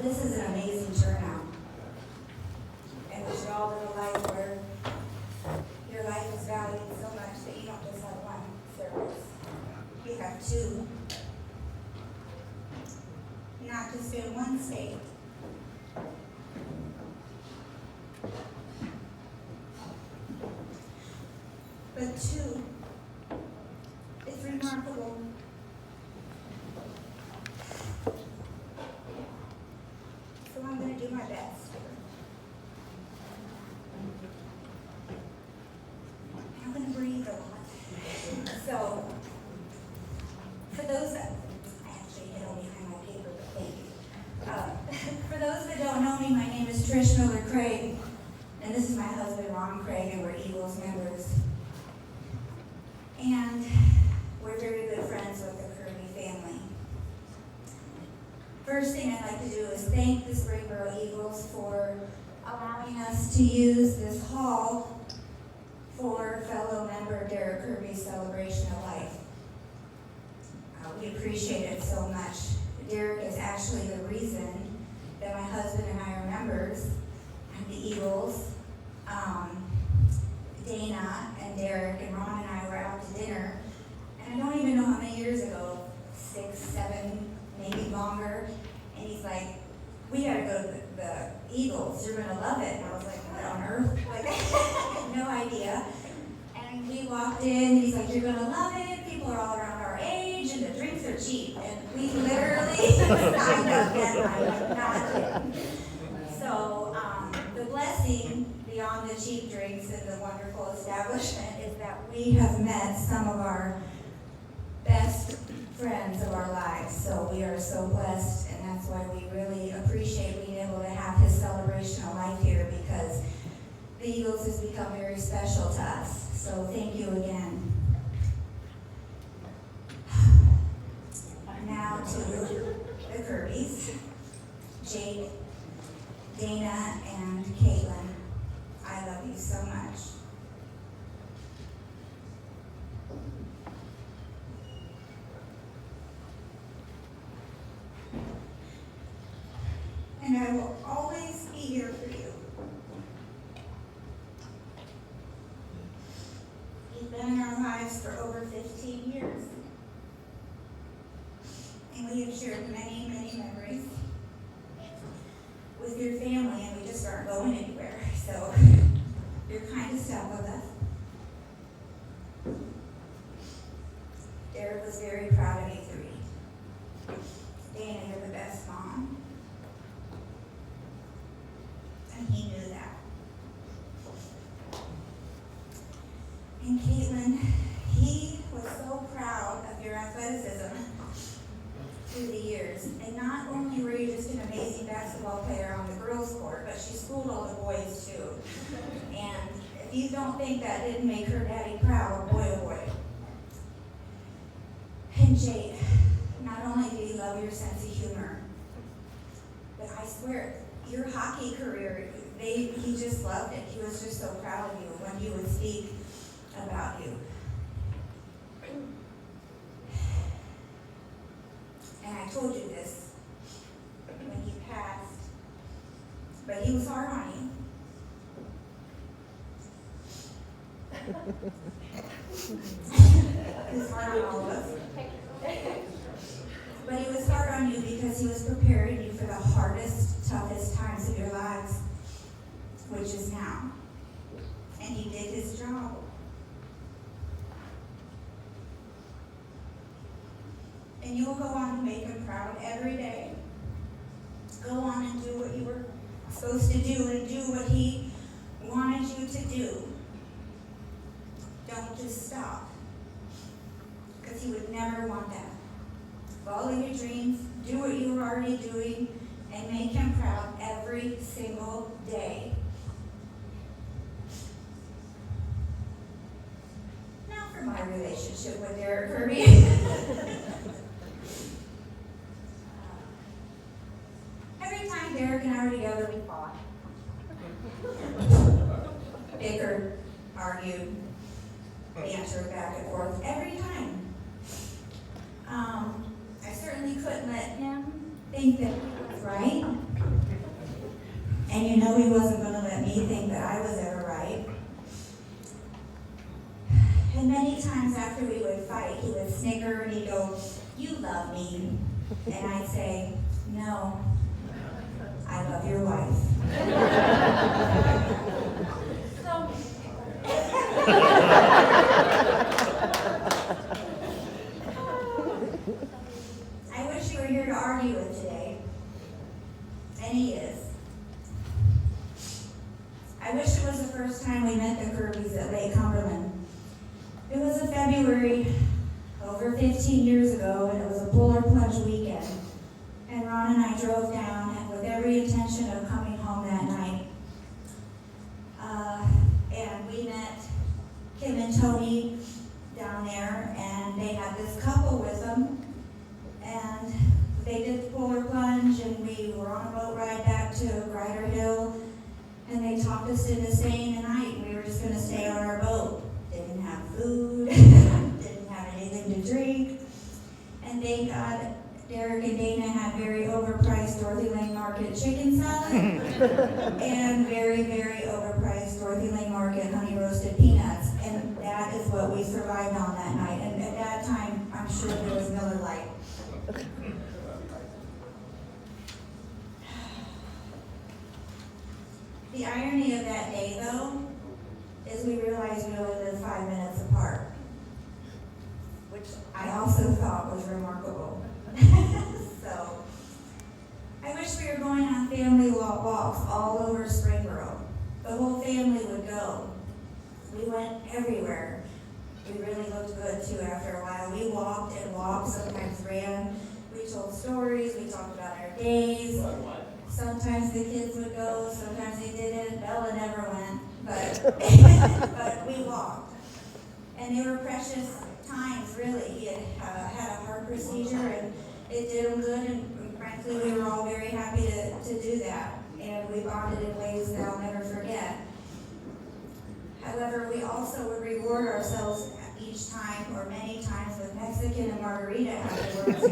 This is an amazing turnout. And we should all live a life where your life is valued so much that you don't just have one service. You have two. Not just in one state. But two. It's remarkable. So I'm going to do my best. I'm going to breathe a lot. So, for those that, I actually hid all behind my paper, but thank you. For those that don't know me, my name is Trish Miller Crague, and this is my husband, Ron Craig, and we're Eagles members. And we're very good friends with the Kirby family. First thing I'd like to do is thank the Springboro Eagles for allowing us to use this hall for fellow member Derek Kirby-'s celebration of life. We appreciate it so much. Derek is actually the reason that my husband and I are members of the Eagles. Dana and Derek and Ron and I were out to dinner, and I don't even know how many years ago, 6, 7, maybe longer, and he's like, we gotta go to the Eagles, you're gonna love it. And I was like, what on earth? Like, I had no idea. And we walked in, and he's like, you're gonna love it, people are all around our age, and the drinks are cheap. And we literally signed up that night, not kidding. So, the blessing beyond the cheap drinks and the wonderful establishment is that we have met some of our best friends of our lives. So we are so blessed, and that's why we really appreciate being able to have his celebration of life here, because the Eagles has become very special to us. So thank you again. Now to the Kirbys, Jake, Dana, and Caitlin. I love you so much. And I will always be here for you. You've been in our lives for over 15 years. And we have shared many, many memories with your family, and we just aren't going anywhere. So you're kind of stuck with us. Derek was very proud of you three. Dana, you're the best mom. And he knew that. And Caitlin, he was so proud of your athleticism through the years. And not only were you just an amazing basketball player on the girls' court, but she schooled all the boys too. And if you don't think that didn't make her daddy proud, boy oh boy. And Jade, not only did he love your sense of humor, but I swear, your hockey career, he just loved it. He was just so proud of you when you would speak about you. And I told you this when he passed, but he was hard on you. He was hard on all of us. But he was hard on you because he was preparing you for the hardest, toughest times of your lives, which is now. And he did his job. And you will go on to make him proud every day. Go on and do what you were supposed to do and do what he wanted you to do. Don't just stop. Because he would never want that. Follow your dreams, do what you were already doing, and make him proud every single day. Now for my relationship with Derek Kirby. Every time Derek and I were together, we fought. Bickered, argued, bantered back and forth every time. I certainly couldn't let him think that he was right? And you know he wasn't going to let me think that I was ever right. And many times after we would fight, he would snicker and he'd go, "You love me." And I'd say, "No, I love your wife." So, I wish you were here to argue with today. And he is. I wish it was the first time we met the Kirbys at Lake Cumberland. It was a February over 15 years ago, and it was a polar plunge weekend. And Ron and I drove down with every intention of coming home that night. And we met Kim and Tony down there, and they had this couple with them. And they did the polar plunge, and we were on a boat ride back to Grider Hill. And they talked us into staying the night. We were just going to stay on our boat. Didn't have food, didn't have anything to drink. And thank God Derek and Dana had very overpriced Dorothy Lane Market chicken salad and very, very overpriced Dorothy Lane Market honey roasted peanuts. And that is what we survived on that night. And at that time, I'm sure there was Miller Lite. The irony of that day, though, is we realized we only lived 5 minutes apart, which I also thought was remarkable. So, I wish we were going on family walks all over Springboro. The whole family would go. We went everywhere. We really looked good, too, after a while. We walked and walked, sometimes ran. We told stories, we talked about our days. Sometimes the kids would go, sometimes they didn't. Bella never went, but but we walked. And they were precious times, really. He had had a heart procedure, and it did him good, and frankly, we were all very happy to do that. And we bonded in ways that I'll never forget. However, we also would reward ourselves each time, or many times, with Mexican and margarita afterwards.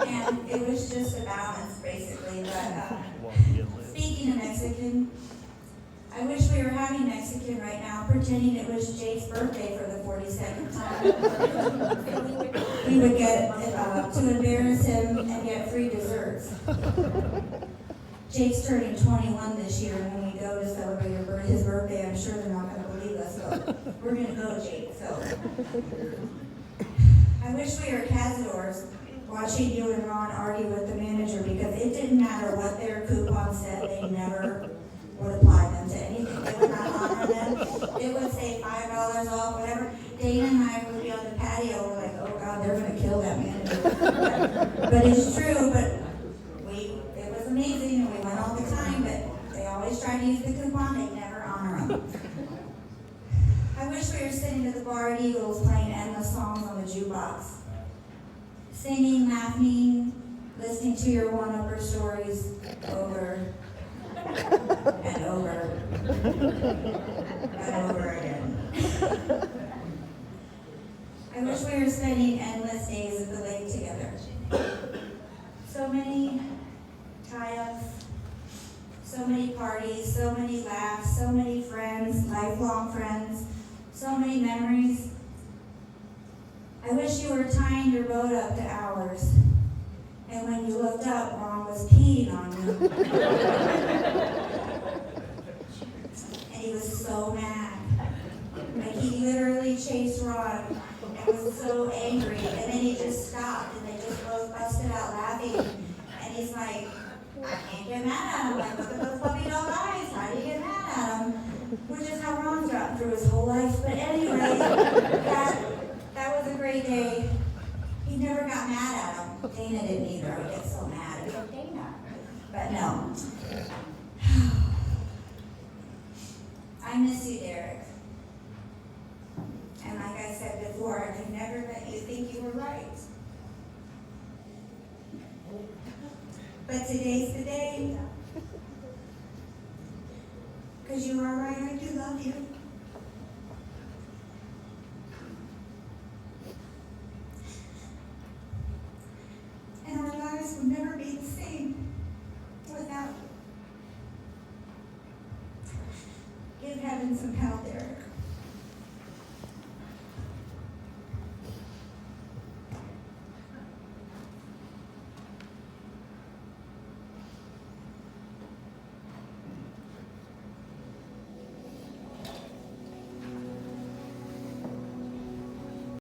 And it was just a balance, basically. But speaking of Mexican, I wish we were having Mexican right now, pretending it was Jake's birthday for the 42nd time. We would get, to embarrass him and get free desserts. Jake's turning 21 this year, and when we go to celebrate his birthday, I'm sure they're not going to believe us, but we're going to go, Jake. So, I wish we were Cazadors, watching you and Ron argue with the manager, because it didn't matter what their coupon said, they never would apply them to anything. They would not honor them. It would say $5 off, whatever. Dana and I would be on the patio, we're like, oh God, they're going to kill that manager. But it's true, but it was amazing, and we went all the time, but they always try to use the coupon, they never honor them. I wish we were sitting at the bar at Eagles playing endless songs on the jukebox. Singing, laughing, listening to your one-upper stories over and over and over again. I wish we were spending endless days at the lake together. So many tie-ups, so many parties, so many laughs, so many friends, lifelong friends, so many memories. I wish you were tying your boat up to ours, and when you looked up, Ron was peeing on you. And he was so mad. Like, he literally chased Ron and was so angry, and then he just stopped, and they just both busted out laughing. And he's like, I can't get mad at him. Like, look at those puppy dog eyes. How do you get mad at him? Which is how Ron's gotten through his whole life. But anyway, that was a great day. He never got mad at him. Dana didn't either. I would get so mad at Dana. But no. I miss you, Derek. And like I said before, I could never let you think you were right. But today's the day. Because you are right, I do love you. And our lives will never be the same. believe having some pal Derek